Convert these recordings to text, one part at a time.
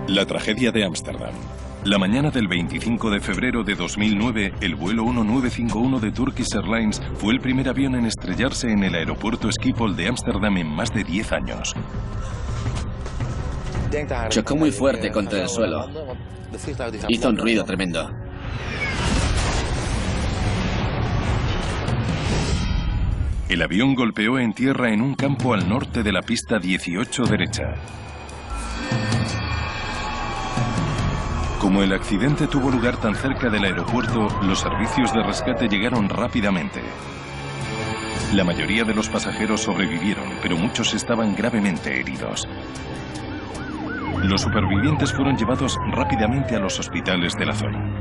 La tragedia de Ámsterdam. La mañana del 25 de febrero de 2009, el vuelo 1951 de Turkish Airlines fue el primer avión en estrellarse en el aeropuerto Schiphol de Ámsterdam en más de 10 años. Chocó muy fuerte contra el suelo. Hizo un ruido tremendo. El avión golpeó en tierra en un campo al norte de la pista 18 derecha. Como el accidente tuvo lugar tan cerca del aeropuerto, los servicios de rescate llegaron rápidamente. La mayoría de los pasajeros sobrevivieron, pero muchos estaban gravemente heridos. Los supervivientes fueron llevados rápidamente a los hospitales de la zona.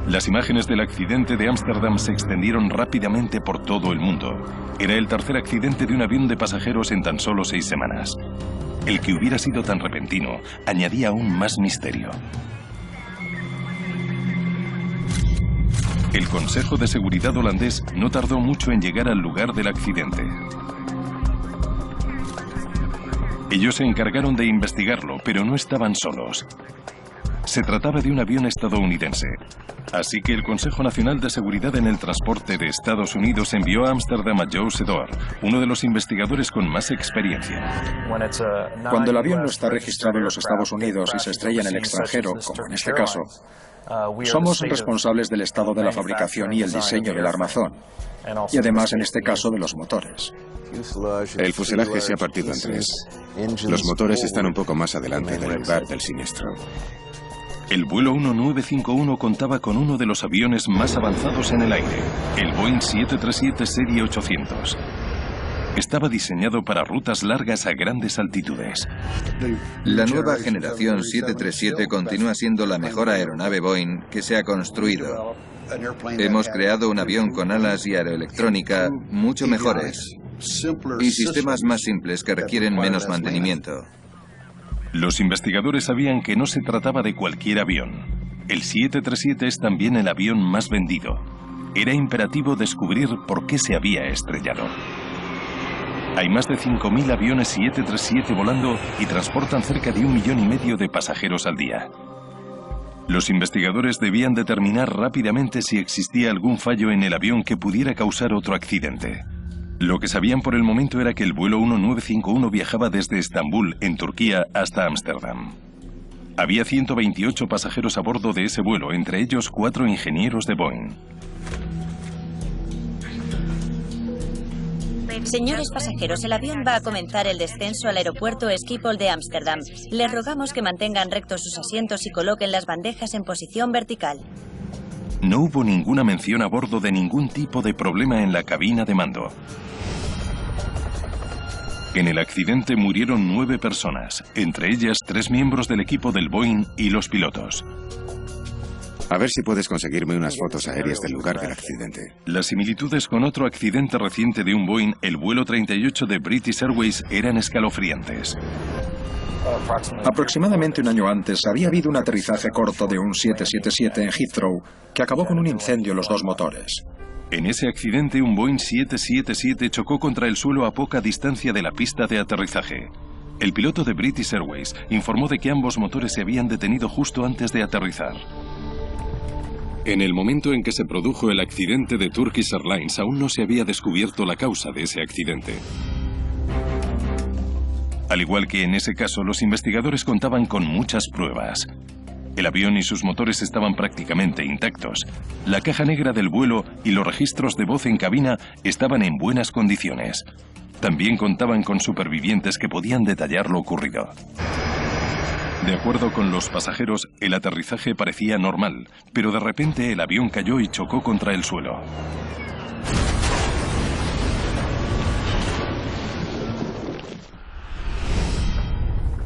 Las imágenes del accidente de Ámsterdam se extendieron rápidamente por todo el mundo. Era el tercer accidente de un avión de pasajeros en tan solo 6 semanas. El que hubiera sido tan repentino añadía aún más misterio. El Consejo de Seguridad holandés no tardó mucho en llegar al lugar del accidente. Ellos se encargaron de investigarlo, pero no estaban solos. Se trataba de un avión estadounidense. Así que el Consejo Nacional de Seguridad en el Transporte de Estados Unidos envió a Ámsterdam a Joe Sedor, uno de los investigadores con más experiencia. Cuando el avión no está registrado en los Estados Unidos y se estrella en el extranjero, como en este caso, somos responsables del estado de la fabricación y el diseño del armazón, y además en este caso de los motores. El fuselaje se ha partido en 3. Los motores están un poco más adelante del lugar del siniestro. El vuelo 1951 contaba con uno de los aviones más avanzados en el aire, el Boeing 737 Serie 800. Estaba diseñado para rutas largas a grandes altitudes. La nueva generación 737 continúa siendo la mejor aeronave Boeing que se ha construido. Hemos creado un avión con alas y aeroelectrónica mucho mejores y sistemas más simples que requieren menos mantenimiento. Los investigadores sabían que no se trataba de cualquier avión. El 737 es también el avión más vendido. Era imperativo descubrir por qué se había estrellado. Hay más de 5.000 aviones 737 volando y transportan cerca de 1,5 millones de pasajeros al día. Los investigadores debían determinar rápidamente si existía algún fallo en el avión que pudiera causar otro accidente. Lo que sabían por el momento era que el vuelo 1951 viajaba desde Estambul, en Turquía, hasta Ámsterdam. Había 128 pasajeros a bordo de ese vuelo, entre ellos 4 ingenieros de Boeing. Señores pasajeros, el avión va a comenzar el descenso al aeropuerto Schiphol de Ámsterdam. Les rogamos que mantengan rectos sus asientos y coloquen las bandejas en posición vertical. No hubo ninguna mención a bordo de ningún tipo de problema en la cabina de mando. En el accidente murieron 9 personas, entre ellas 3 miembros del equipo del Boeing y los pilotos. A ver si puedes conseguirme unas fotos aéreas del lugar del accidente. Las similitudes con otro accidente reciente de un Boeing, el vuelo 38 de British Airways, eran escalofriantes. Aproximadamente un año antes había habido un aterrizaje corto de un 777 en Heathrow que acabó con un incendio en los 2 motores. En ese accidente, un Boeing 777 chocó contra el suelo a poca distancia de la pista de aterrizaje. El piloto de British Airways informó de que ambos motores se habían detenido justo antes de aterrizar. En el momento en que se produjo el accidente de Turkish Airlines, aún no se había descubierto la causa de ese accidente. Al igual que en ese caso, los investigadores contaban con muchas pruebas. El avión y sus motores estaban prácticamente intactos. La caja negra del vuelo y los registros de voz en cabina estaban en buenas condiciones. También contaban con supervivientes que podían detallar lo ocurrido. De acuerdo con los pasajeros, el aterrizaje parecía normal, pero de repente el avión cayó y chocó contra el suelo.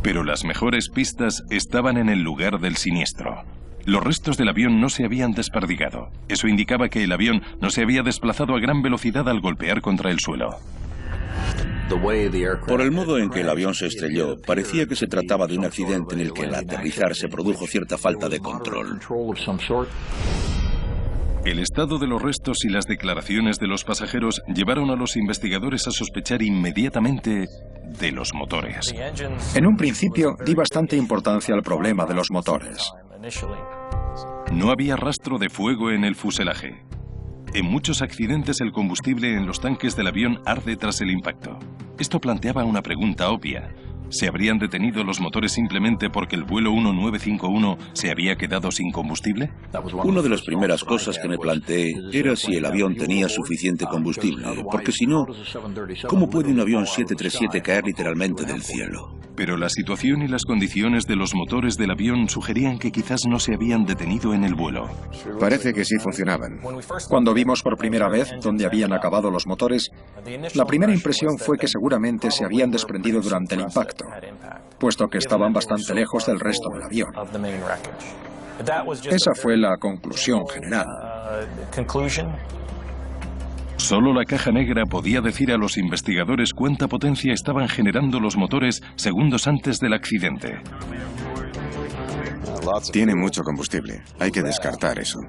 Pero las mejores pistas estaban en el lugar del siniestro. Los restos del avión no se habían desperdigado. Eso indicaba que el avión no se había desplazado a gran velocidad al golpear contra el suelo. Por el modo en que el avión se estrelló, parecía que se trataba de un accidente en el que al aterrizar se produjo cierta falta de control. El estado de los restos y las declaraciones de los pasajeros llevaron a los investigadores a sospechar inmediatamente de los motores. En un principio di bastante importancia al problema de los motores. No había rastro de fuego en el fuselaje. En muchos accidentes el combustible en los tanques del avión arde tras el impacto. Esto planteaba una pregunta obvia. ¿Se habrían detenido los motores simplemente porque el vuelo 1951 se había quedado sin combustible? Una de las primeras cosas que me planteé era si el avión tenía suficiente combustible, porque si no, ¿cómo puede un avión 737 caer literalmente del cielo? Pero la situación y las condiciones de los motores del avión sugerían que quizás no se habían detenido en el vuelo. Parece que sí funcionaban. Cuando vimos por primera vez dónde habían acabado los motores, la primera impresión fue que seguramente se habían desprendido durante el impacto, puesto que estaban bastante lejos del resto del avión. Esa fue la conclusión general. Solo la caja negra podía decir a los investigadores cuánta potencia estaban generando los motores segundos antes del accidente. Tiene mucho combustible. Hay que descartar eso.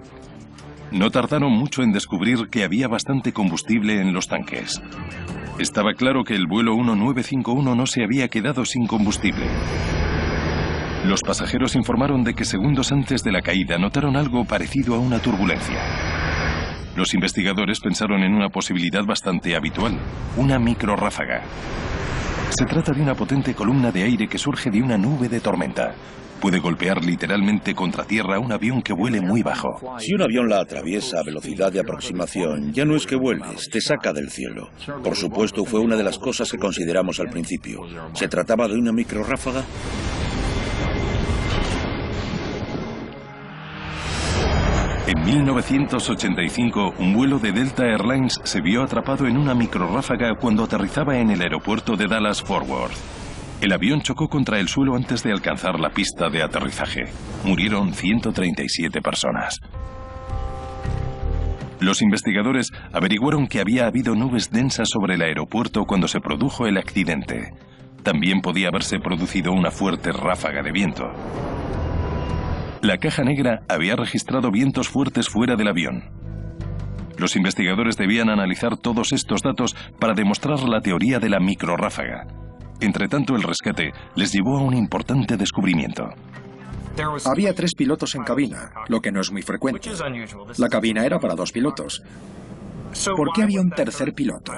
No tardaron mucho en descubrir que había bastante combustible en los tanques. Estaba claro que el vuelo 1951 no se había quedado sin combustible. Los pasajeros informaron de que segundos antes de la caída notaron algo parecido a una turbulencia. Los investigadores pensaron en una posibilidad bastante habitual, una microrráfaga. Se trata de una potente columna de aire que surge de una nube de tormenta. Puede golpear literalmente contra tierra un avión que vuele muy bajo. Si un avión la atraviesa a velocidad de aproximación, ya no es que vueles, te saca del cielo. Por supuesto, fue una de las cosas que consideramos al principio. ¿Se trataba de una microrráfaga? En 1985, un vuelo de Delta Airlines se vio atrapado en una microrráfaga cuando aterrizaba en el aeropuerto de Dallas-Fort Worth. El avión chocó contra el suelo antes de alcanzar la pista de aterrizaje. Murieron 137 personas. Los investigadores averiguaron que había habido nubes densas sobre el aeropuerto cuando se produjo el accidente. También podía haberse producido una fuerte ráfaga de viento. La caja negra había registrado vientos fuertes fuera del avión. Los investigadores debían analizar todos estos datos para demostrar la teoría de la microrráfaga. Entretanto, el rescate les llevó a un importante descubrimiento. Había 3 pilotos en cabina, lo que no es muy frecuente. La cabina era para 2 pilotos. ¿Por qué había un tercer piloto?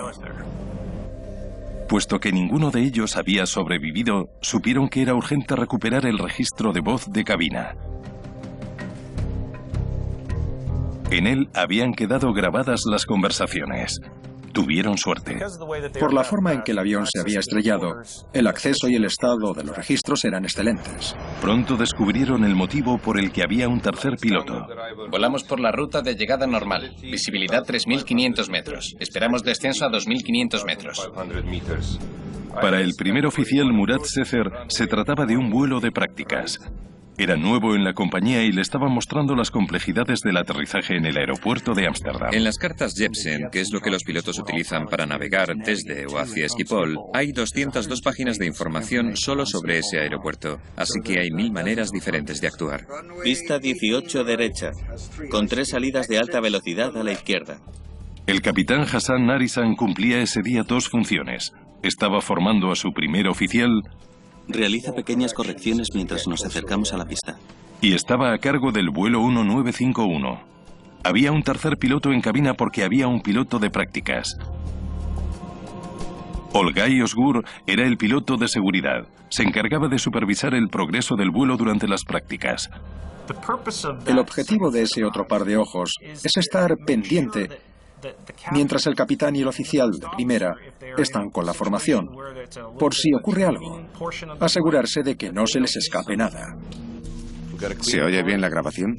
Puesto que ninguno de ellos había sobrevivido, supieron que era urgente recuperar el registro de voz de cabina. En él habían quedado grabadas las conversaciones. Tuvieron suerte. Por la forma en que el avión se había estrellado, el acceso y el estado de los registros eran excelentes. Pronto descubrieron el motivo por el que había un tercer piloto. Volamos por la ruta de llegada normal. Visibilidad 3.500 metros. Esperamos descenso a 2.500 metros. Para el primer oficial Murat Sezer, se trataba de un vuelo de prácticas. Era nuevo en la compañía y le estaban mostrando las complejidades del aterrizaje en el aeropuerto de Ámsterdam. En las cartas Jepsen, que es lo que los pilotos utilizan para navegar desde o hacia Schiphol, hay 202 páginas de información solo sobre ese aeropuerto, así que hay 1000 maneras diferentes de actuar. Pista 18 derecha, con 3 salidas de alta velocidad a la izquierda. El capitán Hassan Narisan cumplía ese día 2 funciones. Estaba formando a su primer oficial. Realiza pequeñas correcciones mientras nos acercamos a la pista. Y estaba a cargo del vuelo 1951. Había un tercer piloto en cabina porque había un piloto de prácticas. Olgay Osgur era el piloto de seguridad. Se encargaba de supervisar el progreso del vuelo durante las prácticas. El objetivo de ese otro par de ojos es estar pendiente mientras el capitán y el oficial de primera están con la formación, por si ocurre algo, asegurarse de que no se les escape nada. ¿Se oye bien la grabación?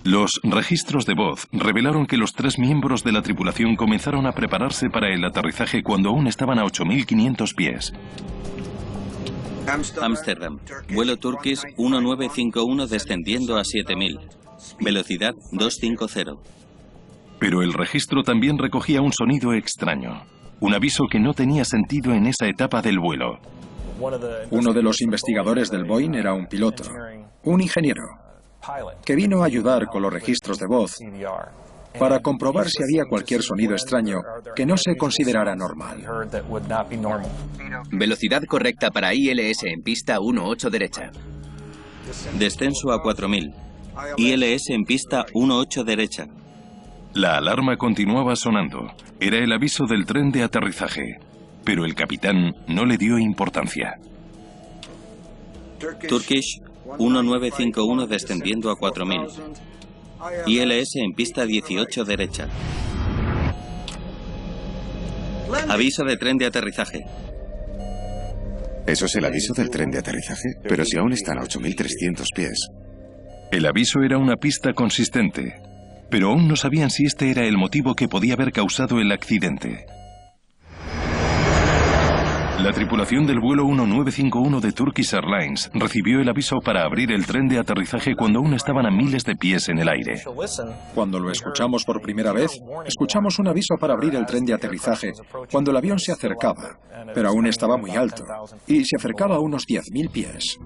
Los registros de voz revelaron que los 3 miembros de la tripulación comenzaron a prepararse para el aterrizaje cuando aún estaban a 8.500 pies. Ámsterdam, vuelo Turkish 1951 descendiendo a 7000, velocidad 250. Pero el registro también recogía un sonido extraño, un aviso que no tenía sentido en esa etapa del vuelo. Uno de los investigadores del Boeing era un piloto, un ingeniero. que vino a ayudar con los registros de voz para comprobar si había cualquier sonido extraño que no se considerara normal. Velocidad correcta para ILS en pista 1.8 derecha. Descenso a 4000. ILS en pista 1.8 derecha. La alarma continuaba sonando. Era el aviso del tren de aterrizaje. Pero el capitán no le dio importancia. Turkish 1951 descendiendo a 4000. ILS en pista 18 derecha. Aviso de tren de aterrizaje. ¿Eso es el aviso del tren de aterrizaje? Pero si aún están a 8.300 pies. El aviso era una pista consistente, pero aún no sabían si este era el motivo que podía haber causado el accidente. La tripulación del vuelo 1951 de Turkish Airlines recibió el aviso para abrir el tren de aterrizaje cuando aún estaban a miles de pies en el aire. Cuando lo escuchamos por primera vez, escuchamos un aviso para abrir el tren de aterrizaje cuando el avión se acercaba, pero aún estaba muy alto, y se acercaba a unos 10.000 pies.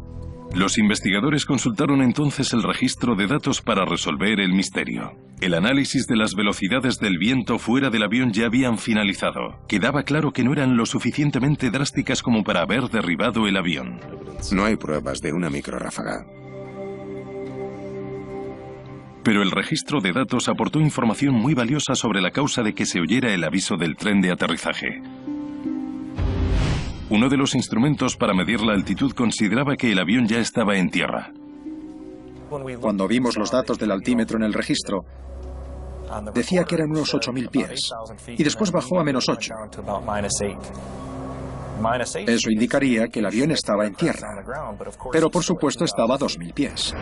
Los investigadores consultaron entonces el registro de datos para resolver el misterio. El análisis de las velocidades del viento fuera del avión ya habían finalizado. Quedaba claro que no eran lo suficientemente drásticas como para haber derribado el avión. No hay pruebas de una microráfaga. Pero el registro de datos aportó información muy valiosa sobre la causa de que se oyera el aviso del tren de aterrizaje. Uno de los instrumentos para medir la altitud consideraba que el avión ya estaba en tierra. Cuando vimos los datos del altímetro en el registro, decía que eran unos 8.000 pies, y después bajó a -8. Eso indicaría que el avión estaba en tierra, pero por supuesto estaba a 2.000 pies.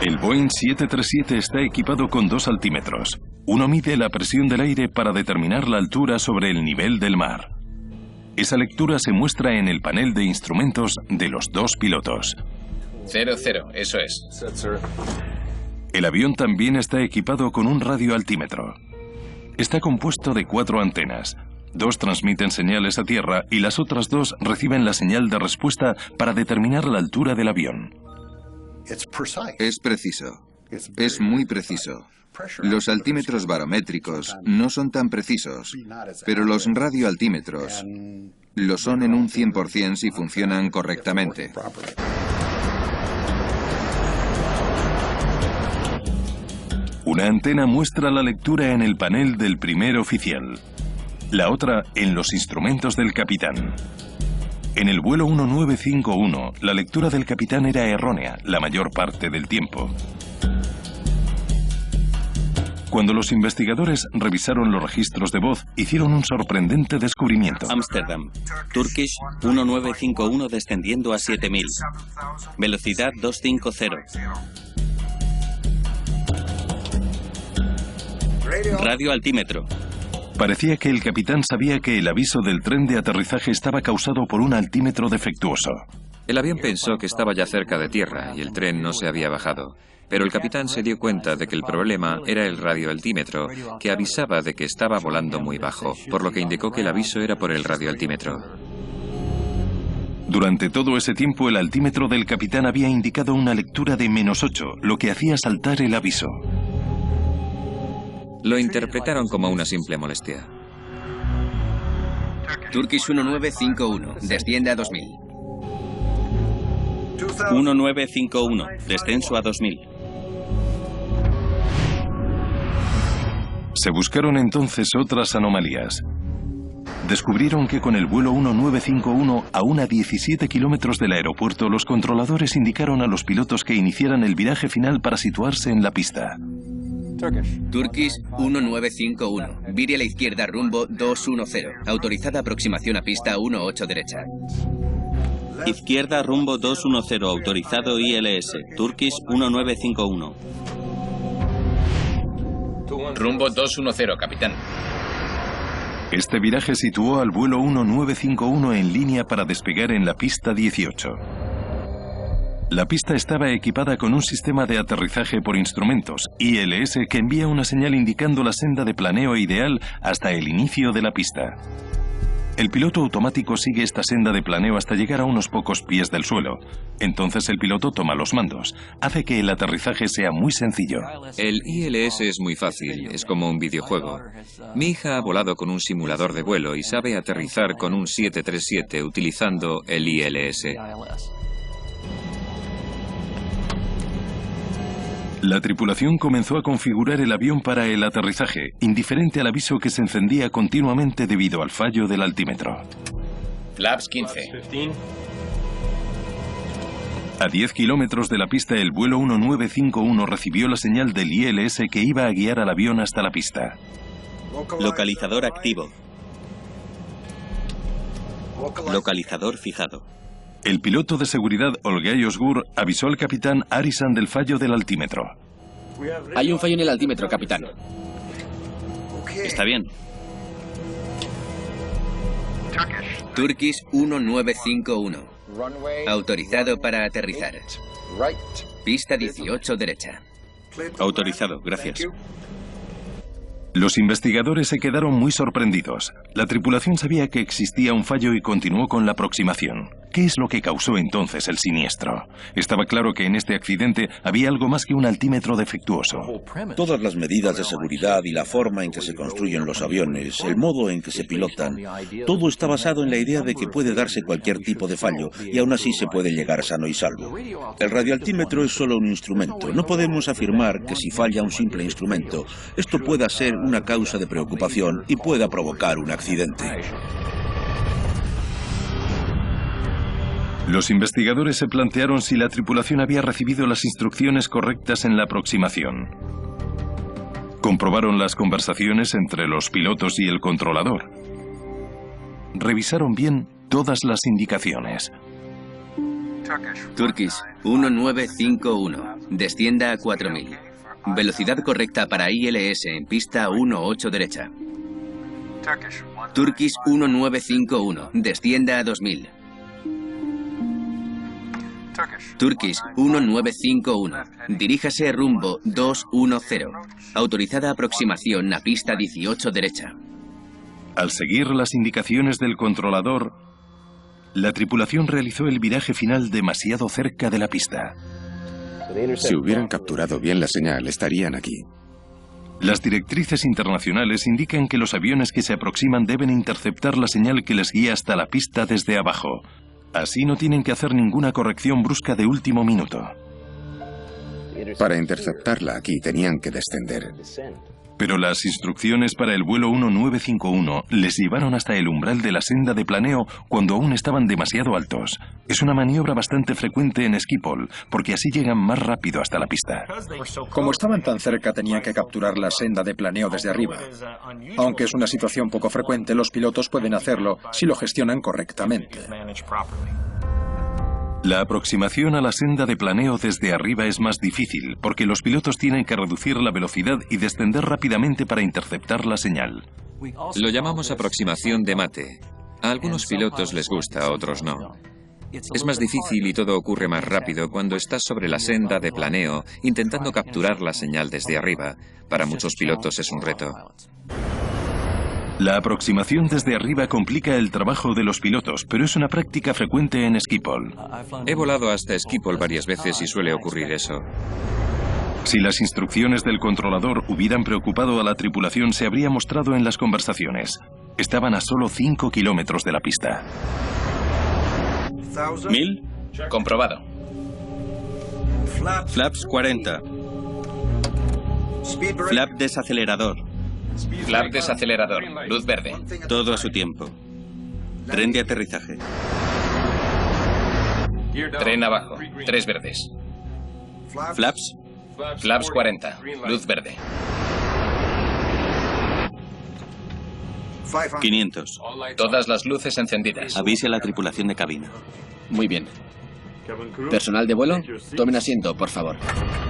El Boeing 737 está equipado con dos altímetros. Uno mide la presión del aire para determinar la altura sobre el nivel del mar. Esa lectura se muestra en el panel de instrumentos de los dos pilotos. 00, eso es. El avión también está equipado con un radioaltímetro. Está compuesto de 4 antenas. 2 transmiten señales a tierra y las otras 2 reciben la señal de respuesta para determinar la altura del avión. Es preciso. Es muy preciso. Los altímetros barométricos no son tan precisos, pero los radioaltímetros lo son en un 100% si funcionan correctamente. Una antena muestra la lectura en el panel del primer oficial, la otra en los instrumentos del capitán. En el vuelo 1951, la lectura del capitán era errónea la mayor parte del tiempo. Cuando los investigadores revisaron los registros de voz, hicieron un sorprendente descubrimiento. Ámsterdam. Turkish 1951 descendiendo a 7000. Velocidad 250. Radioaltímetro. Parecía que el capitán sabía que el aviso del tren de aterrizaje estaba causado por un altímetro defectuoso. El avión pensó que estaba ya cerca de tierra y el tren no se había bajado. Pero el capitán se dio cuenta de que el problema era el radioaltímetro, que avisaba de que estaba volando muy bajo, por lo que indicó que el aviso era por el radioaltímetro. Durante todo ese tiempo, el altímetro del capitán había indicado una lectura de -8, lo que hacía saltar el aviso. Lo interpretaron como una simple molestia. Turkish 1951, desciende a 2000. 1951, descenso a 2000. Se buscaron entonces otras anomalías. Descubrieron que con el vuelo 1951, aún a 17 kilómetros del aeropuerto, los controladores indicaron a los pilotos que iniciaran el viraje final para situarse en la pista. Turkish 1951, vire a la izquierda rumbo 210, autorizada aproximación a pista 1.8 derecha. Izquierda rumbo 210, autorizado ILS, Turkish 1951. Rumbo 210, capitán. Este viraje situó al vuelo 1951 en línea para despegar en la pista 18. La pista estaba equipada con un sistema de aterrizaje por instrumentos, ILS, que envía una señal indicando la senda de planeo ideal hasta el inicio de la pista. El piloto automático sigue esta senda de planeo hasta llegar a unos pocos pies del suelo. Entonces el piloto toma los mandos. Hace que el aterrizaje sea muy sencillo. El ILS es muy fácil, es como un videojuego. Mi hija ha volado con un simulador de vuelo y sabe aterrizar con un 737 utilizando el ILS. La tripulación comenzó a configurar el avión para el aterrizaje, indiferente al aviso que se encendía continuamente debido al fallo del altímetro. Flaps 15. A 10 kilómetros de la pista, el vuelo 1951 recibió la señal del ILS que iba a guiar al avión hasta la pista. Localizador activo. Localizador fijado. El piloto de seguridad Olgay Osgur avisó al capitán Arisan del fallo del altímetro. Hay un fallo en el altímetro, capitán. Está bien. Turkish 1951. Autorizado para aterrizar. Pista 18 derecha. Autorizado, gracias. Los investigadores se quedaron muy sorprendidos. La tripulación sabía que existía un fallo y continuó con la aproximación. ¿Qué es lo que causó entonces el siniestro? Estaba claro que en este accidente había algo más que un altímetro defectuoso. Todas las medidas de seguridad y la forma en que se construyen los aviones, el modo en que se pilotan, todo está basado en la idea de que puede darse cualquier tipo de fallo y aún así se puede llegar sano y salvo. El radioaltímetro es solo un instrumento. No podemos afirmar que si falla un simple instrumento, esto pueda ser una causa de preocupación y pueda provocar un accidente. Los investigadores se plantearon si la tripulación había recibido las instrucciones correctas en la aproximación. Comprobaron las conversaciones entre los pilotos y el controlador. Revisaron bien todas las indicaciones. Turkish 1951. Descienda a 4000. Velocidad correcta para ILS en pista 18 derecha. Turkish 1951. Descienda a 2000. Turkish 1951. Diríjase rumbo 210. Autorizada aproximación a pista 18 derecha. Al seguir las indicaciones del controlador, la tripulación realizó el viraje final demasiado cerca de la pista. Si hubieran capturado bien la señal, estarían aquí. Las directrices internacionales indican que los aviones que se aproximan deben interceptar la señal que les guía hasta la pista desde abajo. Así no tienen que hacer ninguna corrección brusca de último minuto. Para interceptarla aquí tenían que descender. Pero las instrucciones para el vuelo 1951 les llevaron hasta el umbral de la senda de planeo cuando aún estaban demasiado altos. Es una maniobra bastante frecuente en Schiphol, porque así llegan más rápido hasta la pista. Como estaban tan cerca, tenían que capturar la senda de planeo desde arriba. Aunque es una situación poco frecuente, los pilotos pueden hacerlo si lo gestionan correctamente. La aproximación a la senda de planeo desde arriba es más difícil, porque los pilotos tienen que reducir la velocidad y descender rápidamente para interceptar la señal. Lo llamamos aproximación de mate. A algunos pilotos les gusta, a otros no. Es más difícil y todo ocurre más rápido cuando estás sobre la senda de planeo intentando capturar la señal desde arriba. Para muchos pilotos es un reto. La aproximación desde arriba complica el trabajo de los pilotos, pero es una práctica frecuente en Schiphol. He volado hasta Schiphol varias veces y suele ocurrir eso. Si las instrucciones del controlador hubieran preocupado a la tripulación, se habría mostrado en las conversaciones. Estaban a solo 5 kilómetros de la pista. 1000. Comprobado. Flaps 40. Flap desacelerador. Flap desacelerador. Luz verde. Todo a su tiempo. Tren de aterrizaje. Tren abajo. 3 verdes. Flaps. Flaps 40. Luz verde. 500. Todas las luces encendidas. Avise a la tripulación de cabina. Muy bien. Personal de vuelo, tomen asiento, por favor.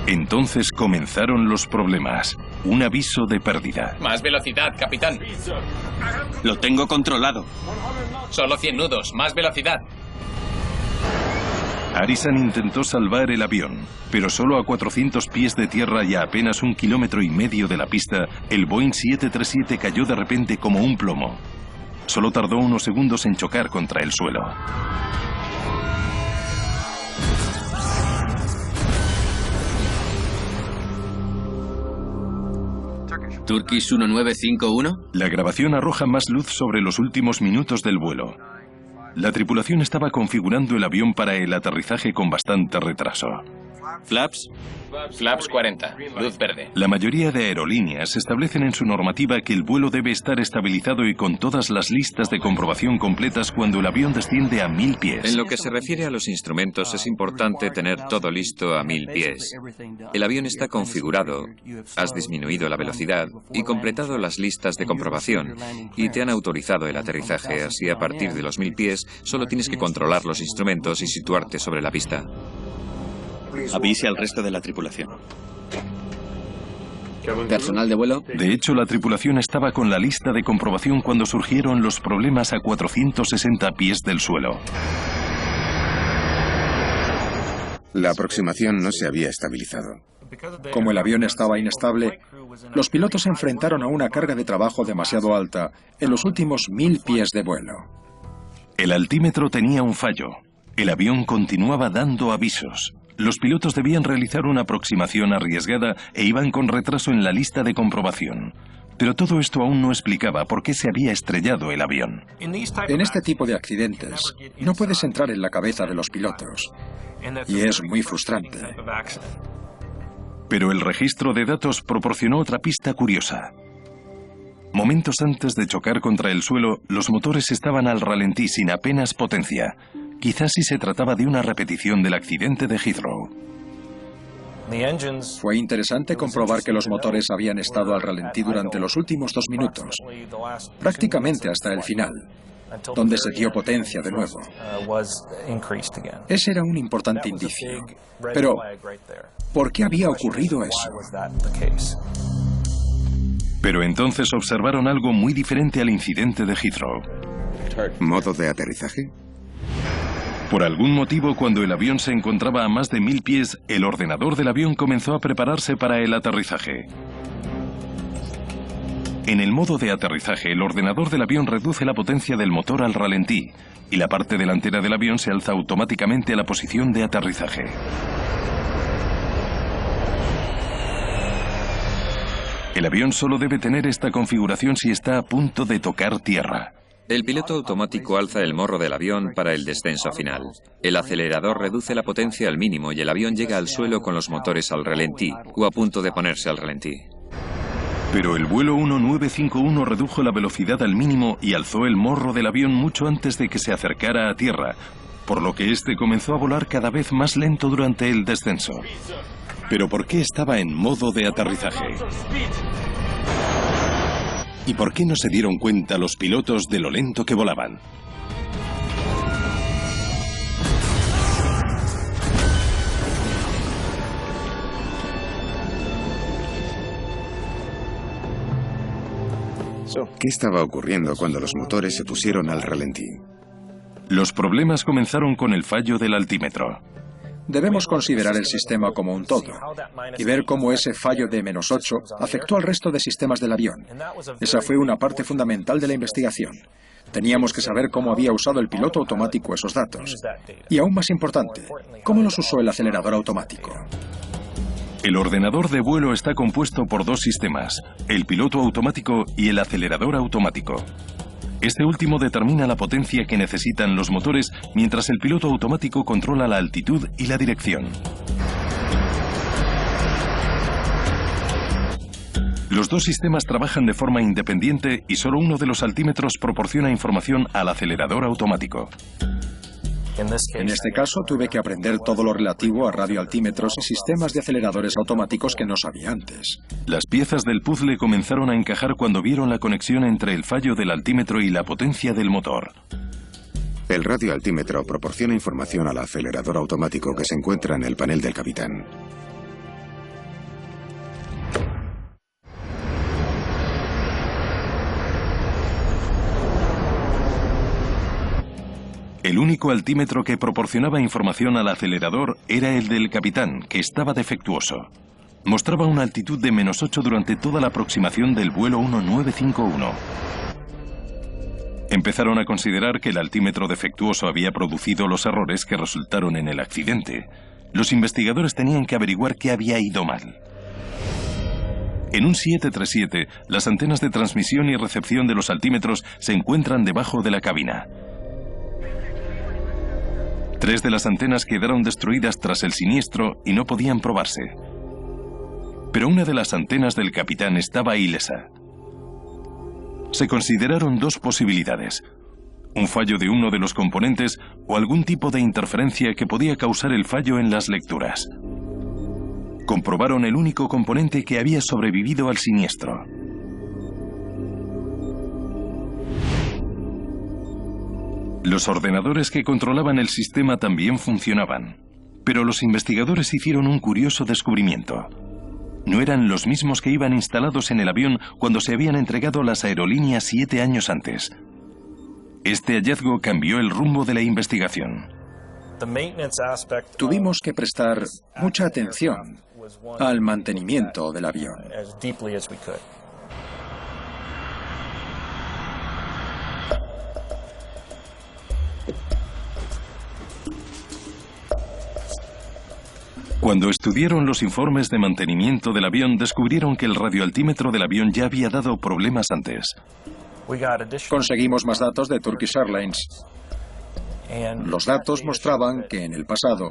Entonces comenzaron los problemas. Un aviso de pérdida. Más velocidad, capitán. Lo tengo controlado. Solo 100 nudos. Más velocidad. Arisan intentó salvar el avión, pero solo a 400 pies de tierra y a apenas 1,5 kilómetros de la pista, el Boeing 737 cayó de repente como un plomo. Solo tardó unos segundos en chocar contra el suelo. Turkish 1951. La grabación arroja más luz sobre los últimos minutos del vuelo. La tripulación estaba configurando el avión para el aterrizaje con bastante retraso. Flaps. Flaps 40. Luz verde. La mayoría de aerolíneas establecen en su normativa que el vuelo debe estar estabilizado y con todas las listas de comprobación completas cuando el avión desciende a 1000 pies. En lo que se refiere a los instrumentos, es importante tener todo listo a 1000 pies. El avión está configurado, has disminuido la velocidad y completado las listas de comprobación y te han autorizado el aterrizaje, así a partir de los 1000 pies solo tienes que controlar los instrumentos y situarte sobre la pista. Avise al resto de la tripulación. Personal de vuelo. De hecho, la tripulación estaba con la lista de comprobación cuando surgieron los problemas a 460 pies del suelo. La aproximación no se había estabilizado. Como el avión estaba inestable, los pilotos se enfrentaron a una carga de trabajo demasiado alta en los últimos 1000 pies de vuelo. El altímetro tenía un fallo. El avión continuaba dando avisos. Los pilotos debían realizar una aproximación arriesgada e iban con retraso en la lista de comprobación. Pero todo esto aún no explicaba por qué se había estrellado el avión. En este tipo de accidentes, no puedes entrar en la cabeza de los pilotos. Y es muy frustrante. Pero el registro de datos proporcionó otra pista curiosa. Momentos antes de chocar contra el suelo, los motores estaban al ralentí sin apenas potencia. Quizás si se trataba de una repetición del accidente de Heathrow. Fue interesante comprobar que los motores habían estado al ralentí durante los últimos 2 minutos, prácticamente hasta el final, donde se dio potencia de nuevo. Ese era un importante indicio. Pero, ¿por qué había ocurrido eso? Pero entonces observaron algo muy diferente al incidente de Heathrow. ¿Modo de aterrizaje? Por algún motivo, cuando el avión se encontraba a más de 1000 pies, el ordenador del avión comenzó a prepararse para el aterrizaje. En el modo de aterrizaje, el ordenador del avión reduce la potencia del motor al ralentí y la parte delantera del avión se alza automáticamente a la posición de aterrizaje. El avión solo debe tener esta configuración si está a punto de tocar tierra. El piloto automático alza el morro del avión para el descenso final. El acelerador reduce la potencia al mínimo y el avión llega al suelo con los motores al ralentí o a punto de ponerse al ralentí. Pero el vuelo 1951 redujo la velocidad al mínimo y alzó el morro del avión mucho antes de que se acercara a tierra, por lo que este comenzó a volar cada vez más lento durante el descenso. ¿Pero por qué estaba en modo de aterrizaje? ¿Y por qué no se dieron cuenta los pilotos de lo lento que volaban? ¿Qué estaba ocurriendo cuando los motores se pusieron al ralentí? Los problemas comenzaron con el fallo del altímetro. Debemos considerar el sistema como un todo y ver cómo ese fallo de -8 afectó al resto de sistemas del avión. Esa fue una parte fundamental de la investigación. Teníamos que saber cómo había usado el piloto automático esos datos. Y aún más importante, cómo los usó el acelerador automático. El ordenador de vuelo está compuesto por 2 sistemas, el piloto automático y el acelerador automático. Este último determina la potencia que necesitan los motores, mientras el piloto automático controla la altitud y la dirección. Los 2 sistemas trabajan de forma independiente y solo uno de los altímetros proporciona información al acelerador automático. En este caso, tuve que aprender todo lo relativo a radioaltímetros y sistemas de aceleradores automáticos que no sabía antes. Las piezas del puzzle comenzaron a encajar cuando vieron la conexión entre el fallo del altímetro y la potencia del motor. El radioaltímetro proporciona información al acelerador automático que se encuentra en el panel del capitán. El único altímetro que proporcionaba información al acelerador era el del capitán, que estaba defectuoso. Mostraba una altitud de -8 durante toda la aproximación del vuelo 1951. Empezaron a considerar que el altímetro defectuoso había producido los errores que resultaron en el accidente. Los investigadores tenían que averiguar qué había ido mal. En un 737, las antenas de transmisión y recepción de los altímetros se encuentran debajo de la cabina. 3 de las antenas quedaron destruidas tras el siniestro y no podían probarse. Pero una de las antenas del capitán estaba ilesa. Se consideraron 2 posibilidades: un fallo de uno de los componentes o algún tipo de interferencia que podía causar el fallo en las lecturas. Comprobaron el único componente que había sobrevivido al siniestro. Los ordenadores que controlaban el sistema también funcionaban, pero los investigadores hicieron un curioso descubrimiento. No eran los mismos que iban instalados en el avión cuando se habían entregado las aerolíneas 7 años antes. Este hallazgo cambió el rumbo de la investigación. Tuvimos que prestar mucha atención al mantenimiento del avión. Cuando estudiaron los informes de mantenimiento del avión, descubrieron que el radioaltímetro del avión ya había dado problemas antes. Conseguimos más datos de Turkish Airlines. Los datos mostraban que en el pasado,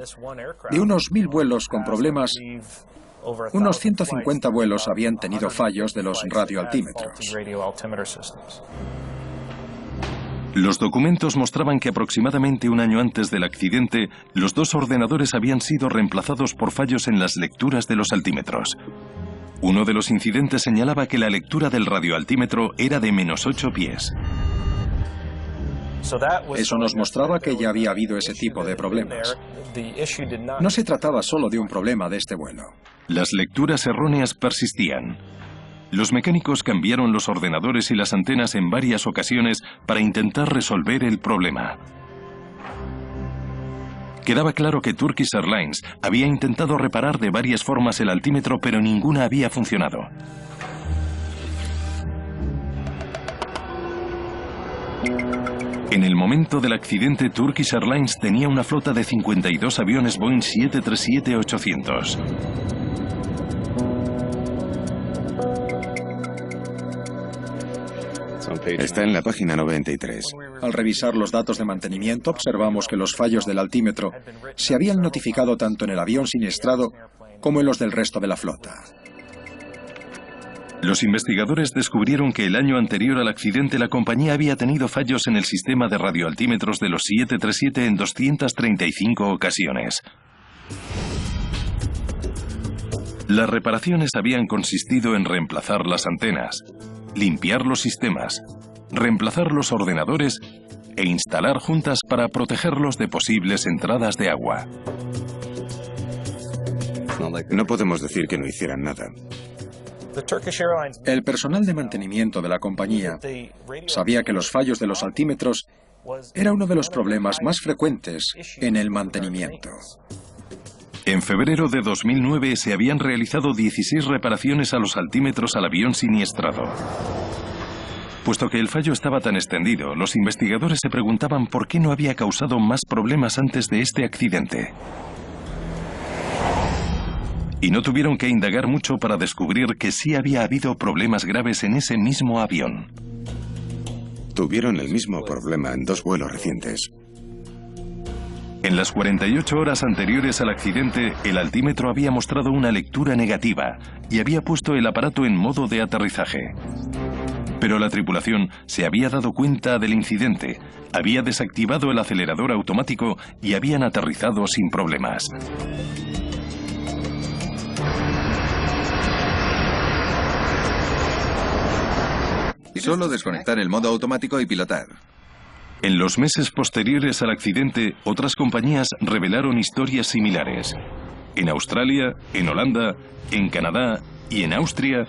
de unos 1000 vuelos con problemas, unos 150 vuelos habían tenido fallos de los radioaltímetros. Los documentos mostraban que aproximadamente un año antes del accidente, los 2 ordenadores habían sido reemplazados por fallos en las lecturas de los altímetros. Uno de los incidentes señalaba que la lectura del radioaltímetro era de -8 pies. Eso nos mostraba que ya había habido ese tipo de problemas. No se trataba solo de un problema de este vuelo. Las lecturas erróneas persistían. Los mecánicos cambiaron los ordenadores y las antenas en varias ocasiones para intentar resolver el problema. Quedaba claro que Turkish Airlines había intentado reparar de varias formas el altímetro, pero ninguna había funcionado. En el momento del accidente, Turkish Airlines tenía una flota de 52 aviones Boeing 737-800. Está en la página 93. Al revisar los datos de mantenimiento, observamos que los fallos del altímetro se habían notificado tanto en el avión siniestrado como en los del resto de la flota. Los investigadores descubrieron que el año anterior al accidente la compañía había tenido fallos en el sistema de radioaltímetros de los 737 en 235 ocasiones. Las reparaciones habían consistido en reemplazar las antenas, limpiar los sistemas, reemplazar los ordenadores e instalar juntas para protegerlos de posibles entradas de agua. No podemos decir que no hicieran nada. El personal de mantenimiento de la compañía sabía que los fallos de los altímetros era uno de los problemas más frecuentes en el mantenimiento. En febrero de 2009 se habían realizado 16 reparaciones a los altímetros al avión siniestrado. Puesto que el fallo estaba tan extendido, los investigadores se preguntaban por qué no había causado más problemas antes de este accidente. Y no tuvieron que indagar mucho para descubrir que sí había habido problemas graves en ese mismo avión. Tuvieron el mismo problema en 2 vuelos recientes. En las 48 horas anteriores al accidente, el altímetro había mostrado una lectura negativa y había puesto el aparato en modo de aterrizaje. Pero la tripulación se había dado cuenta del incidente, había desactivado el acelerador automático y habían aterrizado sin problemas. Solo desconectar el modo automático y pilotar. En los meses posteriores al accidente, otras compañías revelaron historias similares. En Australia, en Holanda, en Canadá y en Austria,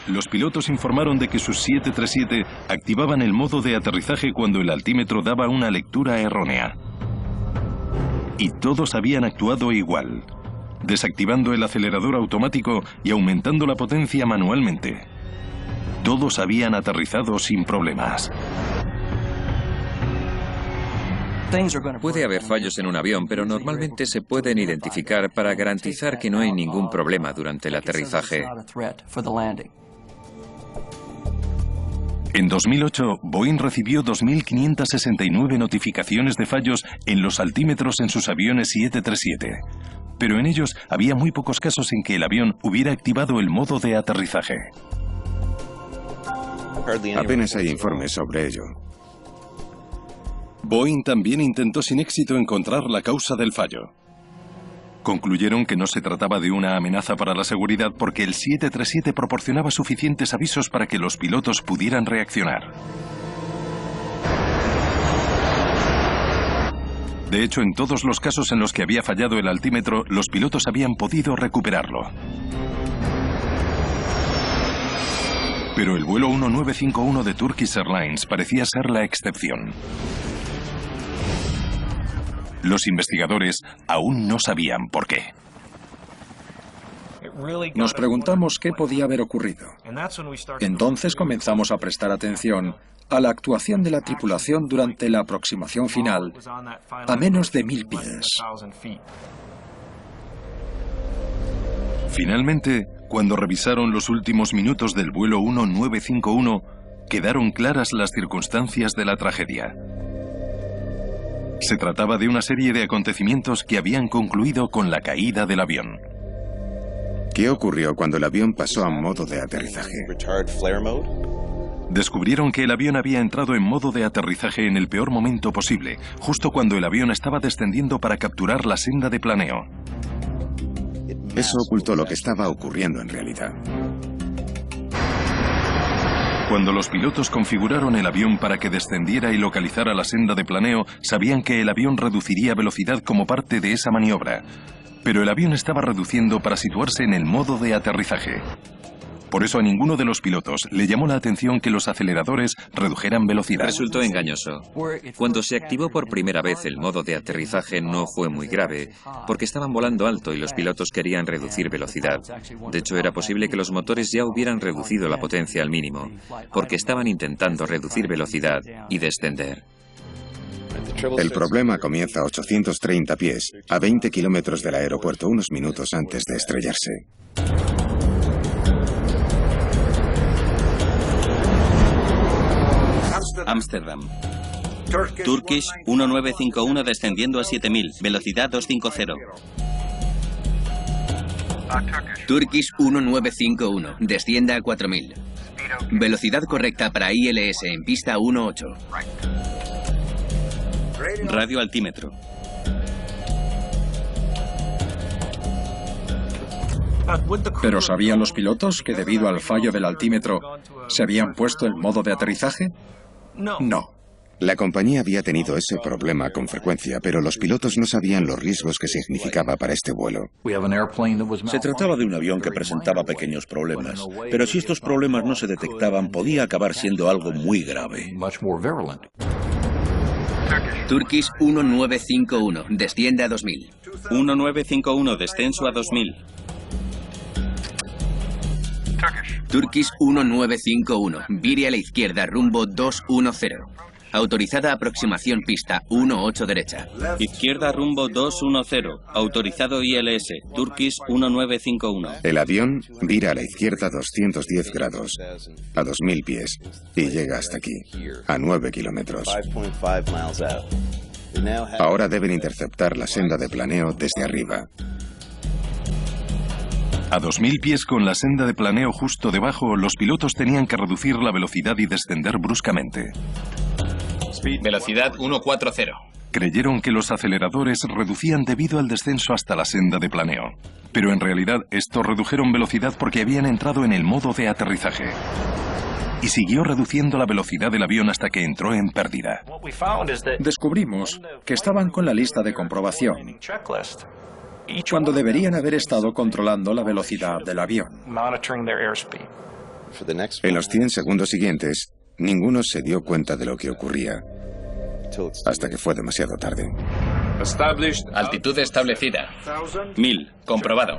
los pilotos informaron de que sus 737 activaban el modo de aterrizaje cuando el altímetro daba una lectura errónea. Y todos habían actuado igual, desactivando el acelerador automático y aumentando la potencia manualmente. Todos habían aterrizado sin problemas. Puede haber fallos en un avión, pero normalmente se pueden identificar para garantizar que no hay ningún problema durante el aterrizaje. En 2008, Boeing recibió 2.569 notificaciones de fallos en los altímetros en sus aviones 737. Pero en ellos había muy pocos casos en que el avión hubiera activado el modo de aterrizaje. Apenas hay informes sobre ello. Boeing también intentó sin éxito encontrar la causa del fallo. Concluyeron que no se trataba de una amenaza para la seguridad porque el 737 proporcionaba suficientes avisos para que los pilotos pudieran reaccionar. De hecho, en todos los casos en los que había fallado el altímetro, los pilotos habían podido recuperarlo. Pero el vuelo 1951 de Turkish Airlines parecía ser la excepción. Los investigadores aún no sabían por qué. Nos preguntamos qué podía haber ocurrido. Entonces comenzamos a prestar atención a la actuación de la tripulación durante la aproximación final a menos de 1000 pies. Finalmente, cuando revisaron los últimos minutos del vuelo 1951, quedaron claras las circunstancias de la tragedia. Se trataba de una serie de acontecimientos que habían concluido con la caída del avión. ¿Qué ocurrió cuando el avión pasó a modo de aterrizaje? Descubrieron que el avión había entrado en modo de aterrizaje en el peor momento posible, justo cuando el avión estaba descendiendo para capturar la senda de planeo. Eso ocultó lo que estaba ocurriendo en realidad. Cuando los pilotos configuraron el avión para que descendiera y localizara la senda de planeo, sabían que el avión reduciría velocidad como parte de esa maniobra. Pero el avión estaba reduciendo para situarse en el modo de aterrizaje. Por eso a ninguno de los pilotos le llamó la atención que los aceleradores redujeran velocidad. Resultó engañoso. Cuando se activó por primera vez el modo de aterrizaje no fue muy grave, porque estaban volando alto y los pilotos querían reducir velocidad. De hecho, era posible que los motores ya hubieran reducido la potencia al mínimo, porque estaban intentando reducir velocidad y descender. El problema comienza a 830 pies, a 20 kilómetros del aeropuerto, unos minutos antes de estrellarse. Ámsterdam. Turkish 1951 descendiendo a 7000, velocidad 250. Turkish 1951, descienda a 4000. Velocidad correcta para ILS en pista 18. Radio altímetro. ¿Pero sabían los pilotos que debido al fallo del altímetro se habían puesto en modo de aterrizaje? No. La compañía había tenido ese problema con frecuencia, pero los pilotos no sabían los riesgos que significaba para este vuelo. Se trataba de un avión que presentaba pequeños problemas, pero si estos problemas no se detectaban, podía acabar siendo algo muy grave. Turkish 1951, desciende a 2000. 1951, descenso a 2000. Turkish 1951, vire a la izquierda, rumbo 210. Autorizada aproximación pista 18 derecha. Izquierda rumbo 210. Autorizado ILS, Turkish 1951. El avión vira a la izquierda 210 grados, a 2000 pies, y llega hasta aquí, a 9 kilómetros. Ahora deben interceptar la senda de planeo desde arriba. A 2000 pies con la senda de planeo justo debajo, los pilotos tenían que reducir la velocidad y descender bruscamente. Velocidad 140. Creyeron que los aceleradores reducían debido al descenso hasta la senda de planeo. Pero en realidad estos redujeron velocidad porque habían entrado en el modo de aterrizaje. Y siguió reduciendo la velocidad del avión hasta que entró en pérdida. Descubrimos que estaban con la lista de comprobación, cuando deberían haber estado controlando la velocidad del avión. En los 100 segundos siguientes, ninguno se dio cuenta de lo que ocurría, hasta que fue demasiado tarde. Altitud establecida. 1000. Comprobado.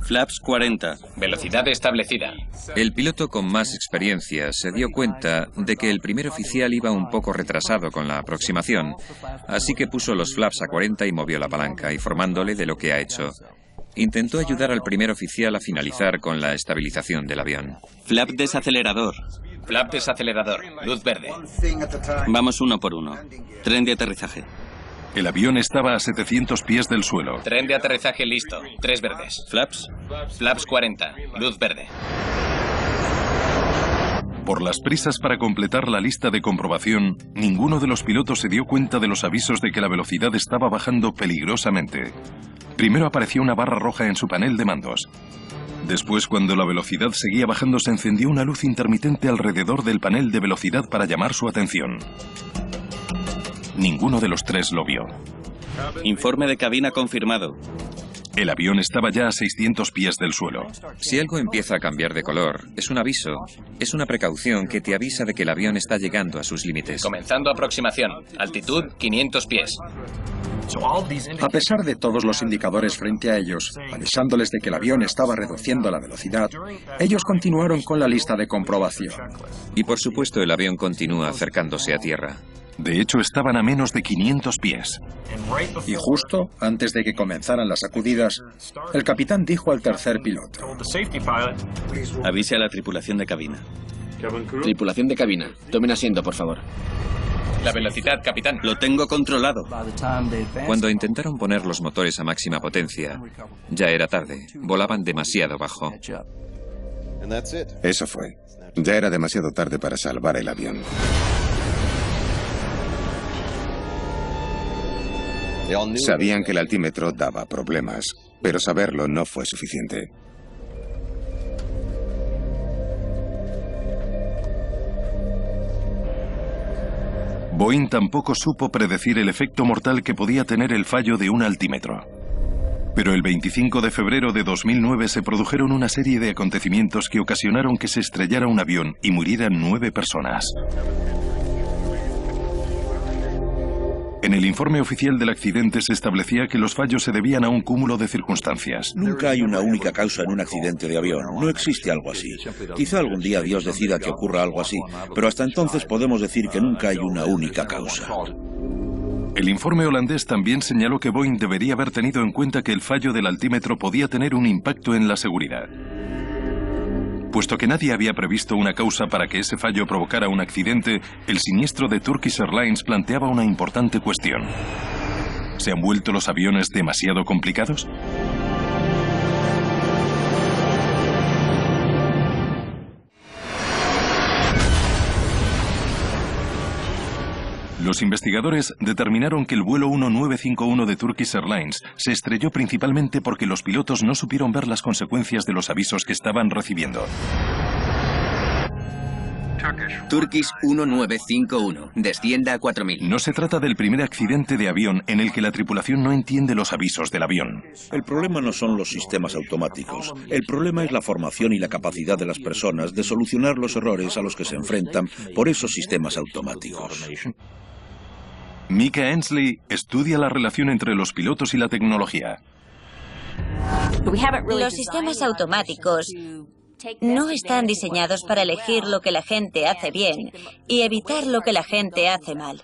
Flaps 40. Velocidad establecida. El piloto con más experiencia se dio cuenta de que el primer oficial iba un poco retrasado con la aproximación, así que puso los flaps a 40 y movió la palanca, informándole de lo que ha hecho. Intentó ayudar al primer oficial a finalizar con la estabilización del avión. Flap desacelerador. Flap desacelerador. Luz verde. Vamos uno por uno. Tren de aterrizaje. El avión estaba a 700 pies del suelo. Tren de aterrizaje listo. 3 verdes. Flaps. Flaps 40. Luz verde. Por las prisas para completar la lista de comprobación, ninguno de los pilotos se dio cuenta de los avisos de que la velocidad estaba bajando peligrosamente. Primero apareció una barra roja en su panel de mandos. Después, cuando la velocidad seguía bajando, se encendió una luz intermitente alrededor del panel de velocidad para llamar su atención. Ninguno de los tres lo vio. Informe de cabina confirmado. El avión estaba ya a 600 pies del suelo. Si algo empieza a cambiar de color, es un aviso. Es una precaución que te avisa de que el avión está llegando a sus límites. Comenzando aproximación. Altitud 500 pies. A pesar de todos los indicadores frente a ellos, avisándoles de que el avión estaba reduciendo la velocidad, ellos continuaron con la lista de comprobación. Y por supuesto el avión continúa acercándose a tierra. De hecho, estaban a menos de 500 pies. Y justo antes de que comenzaran las sacudidas, el capitán dijo al tercer piloto: Avise a la tripulación de cabina. Tripulación de cabina, tomen asiento, por favor. La velocidad, capitán. Lo tengo controlado. Cuando intentaron poner los motores a máxima potencia, ya era tarde. Volaban demasiado bajo. Eso fue. Ya era demasiado tarde para salvar el avión. Sabían que el altímetro daba problemas, pero saberlo no fue suficiente. Boeing tampoco supo predecir el efecto mortal que podía tener el fallo de un altímetro. Pero el 25 de febrero de 2009 se produjeron una serie de acontecimientos que ocasionaron que se estrellara un avión y murieran 9 personas. En el informe oficial del accidente se establecía que los fallos se debían a un cúmulo de circunstancias. Nunca hay una única causa en un accidente de avión. No existe algo así. Quizá algún día Dios decida que ocurra algo así, pero hasta entonces podemos decir que nunca hay una única causa. El informe holandés también señaló que Boeing debería haber tenido en cuenta que el fallo del altímetro podía tener un impacto en la seguridad. Puesto que nadie había previsto una causa para que ese fallo provocara un accidente, el siniestro de Turkish Airlines planteaba una importante cuestión. ¿Se han vuelto los aviones demasiado complicados? Los investigadores determinaron que el vuelo 1951 de Turkish Airlines se estrelló principalmente porque los pilotos no supieron ver las consecuencias de los avisos que estaban recibiendo. Turkish 1951. Descienda a 4000. No se trata del primer accidente de avión en el que la tripulación no entiende los avisos del avión. El problema no son los sistemas automáticos. El problema es la formación y la capacidad de las personas de solucionar los errores a los que se enfrentan por esos sistemas automáticos. Mika Ensley estudia la relación entre los pilotos y la tecnología. Los sistemas automáticos no están diseñados para elegir lo que la gente hace bien y evitar lo que la gente hace mal.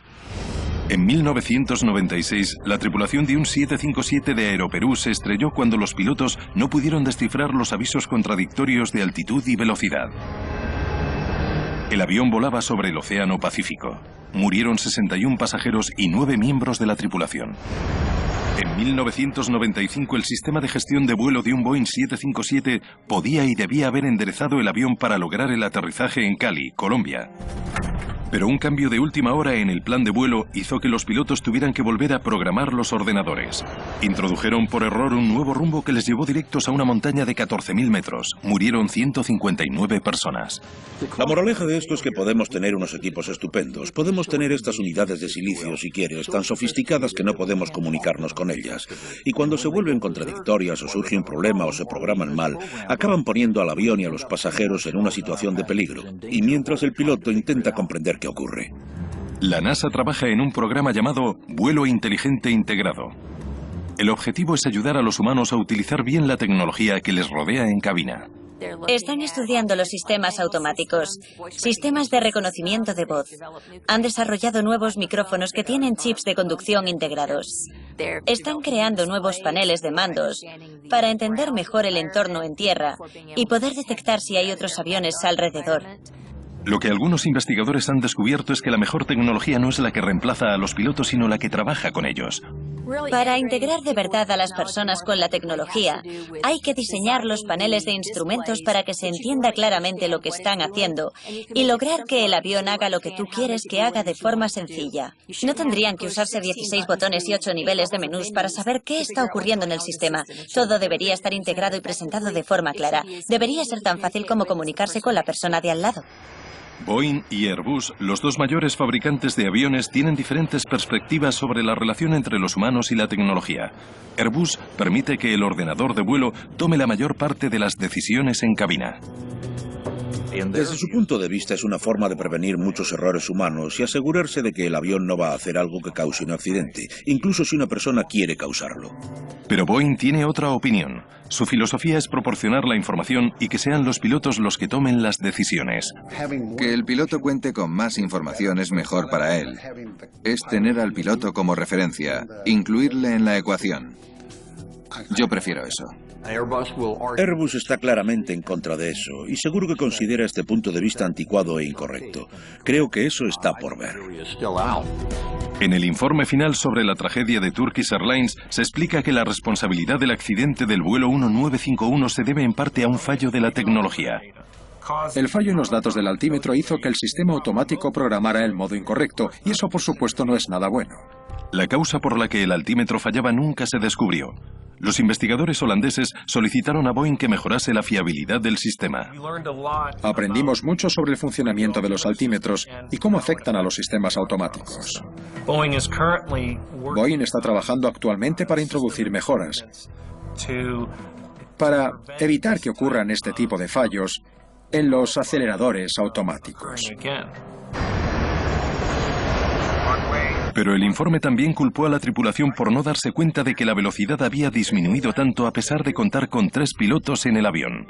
En 1996, la tripulación de un 757 de Aeroperú se estrelló cuando los pilotos no pudieron descifrar los avisos contradictorios de altitud y velocidad. El avión volaba sobre el Océano Pacífico. Murieron 61 pasajeros y 9 miembros de la tripulación. En 1995, el sistema de gestión de vuelo de un Boeing 757 podía y debía haber enderezado el avión para lograr el aterrizaje en Cali, Colombia. Pero un cambio de última hora en el plan de vuelo hizo que los pilotos tuvieran que volver a programar los ordenadores. Introdujeron por error un nuevo rumbo que les llevó directos a una montaña de 14.000 metros. Murieron 159 personas. La moraleja de esto es que podemos tener unos equipos estupendos. Podemos tener estas unidades de silicio, si quieres, tan sofisticadas que no podemos comunicarnos con ellas. Y cuando se vuelven contradictorias o surge un problema o se programan mal, acaban poniendo al avión y a los pasajeros en una situación de peligro. Y mientras el piloto intenta comprender qué ocurre. La NASA trabaja en un programa llamado Vuelo Inteligente Integrado. El objetivo es ayudar a los humanos a utilizar bien la tecnología que les rodea en cabina. Están estudiando los sistemas automáticos, sistemas de reconocimiento de voz. Han desarrollado nuevos micrófonos que tienen chips de conducción integrados. Están creando nuevos paneles de mandos para entender mejor el entorno en tierra y poder detectar si hay otros aviones alrededor. Lo que algunos investigadores han descubierto es que la mejor tecnología no es la que reemplaza a los pilotos, sino la que trabaja con ellos. Para integrar de verdad a las personas con la tecnología, hay que diseñar los paneles de instrumentos para que se entienda claramente lo que están haciendo y lograr que el avión haga lo que tú quieres que haga de forma sencilla. No tendrían que usarse 16 botones y 8 niveles de menús para saber qué está ocurriendo en el sistema. Todo debería estar integrado y presentado de forma clara. Debería ser tan fácil como comunicarse con la persona de al lado. Boeing y Airbus, los dos mayores fabricantes de aviones, tienen diferentes perspectivas sobre la relación entre los humanos y la tecnología. Airbus permite que el ordenador de vuelo tome la mayor parte de las decisiones en cabina. Desde su punto de vista es una forma de prevenir muchos errores humanos y asegurarse de que el avión no va a hacer algo que cause un accidente, incluso si una persona quiere causarlo. Pero Boeing tiene otra opinión. Su filosofía es proporcionar la información y que sean los pilotos los que tomen las decisiones. Que el piloto cuente con más información es mejor para él. Es tener al piloto como referencia, incluirle en la ecuación. Yo prefiero eso. Airbus está claramente en contra de eso y seguro que considera este punto de vista anticuado e incorrecto. Creo que eso está por ver. En el informe final sobre la tragedia de Turkish Airlines se explica que la responsabilidad del accidente del vuelo 1951 se debe en parte a un fallo de la tecnología. El fallo en los datos del altímetro hizo que el sistema automático programara el modo incorrecto, y eso por supuesto no es nada bueno. La causa por la que el altímetro fallaba nunca se descubrió. Los investigadores holandeses solicitaron a Boeing que mejorase la fiabilidad del sistema. Aprendimos mucho sobre el funcionamiento de los altímetros y cómo afectan a los sistemas automáticos. Boeing está trabajando actualmente para introducir mejoras, para evitar que ocurran este tipo de fallos en los aceleradores automáticos. Pero el informe también culpó a la tripulación por no darse cuenta de que la velocidad había disminuido tanto a pesar de contar con 3 pilotos en el avión.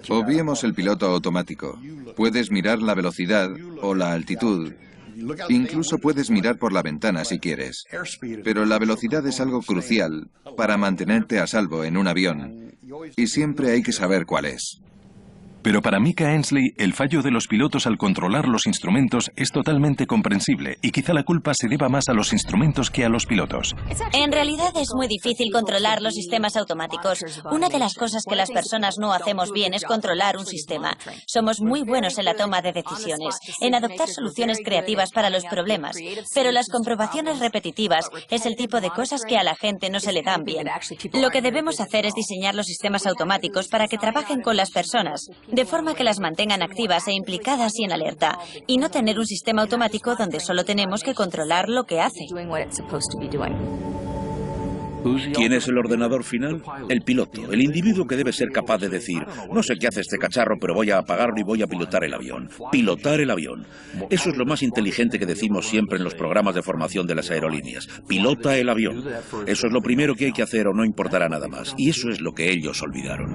Obviemos el piloto automático. Puedes mirar la velocidad o la altitud. Incluso puedes mirar por la ventana si quieres. Pero la velocidad es algo crucial para mantenerte a salvo en un avión. Y siempre hay que saber cuál es. Pero para Mika Ainsley, el fallo de los pilotos al controlar los instrumentos es totalmente comprensible y quizá la culpa se deba más a los instrumentos que a los pilotos. En realidad es muy difícil controlar los sistemas automáticos. Una de las cosas que las personas no hacemos bien es controlar un sistema. Somos muy buenos en la toma de decisiones, en adoptar soluciones creativas para los problemas, pero las comprobaciones repetitivas es el tipo de cosas que a la gente no se le dan bien. Lo que debemos hacer es diseñar los sistemas automáticos para que trabajen con las personas, de forma que las mantengan activas e implicadas y en alerta, y no tener un sistema automático donde solo tenemos que controlar lo que hace. ¿Quién es el ordenador final? El piloto, el individuo que debe ser capaz de decir, no sé qué hace este cacharro, pero voy a apagarlo y voy a pilotar el avión. Pilotar el avión. Eso es lo más inteligente que decimos siempre en los programas de formación de las aerolíneas. Pilota el avión. Eso es lo primero que hay que hacer o no importará nada más. Y eso es lo que ellos olvidaron.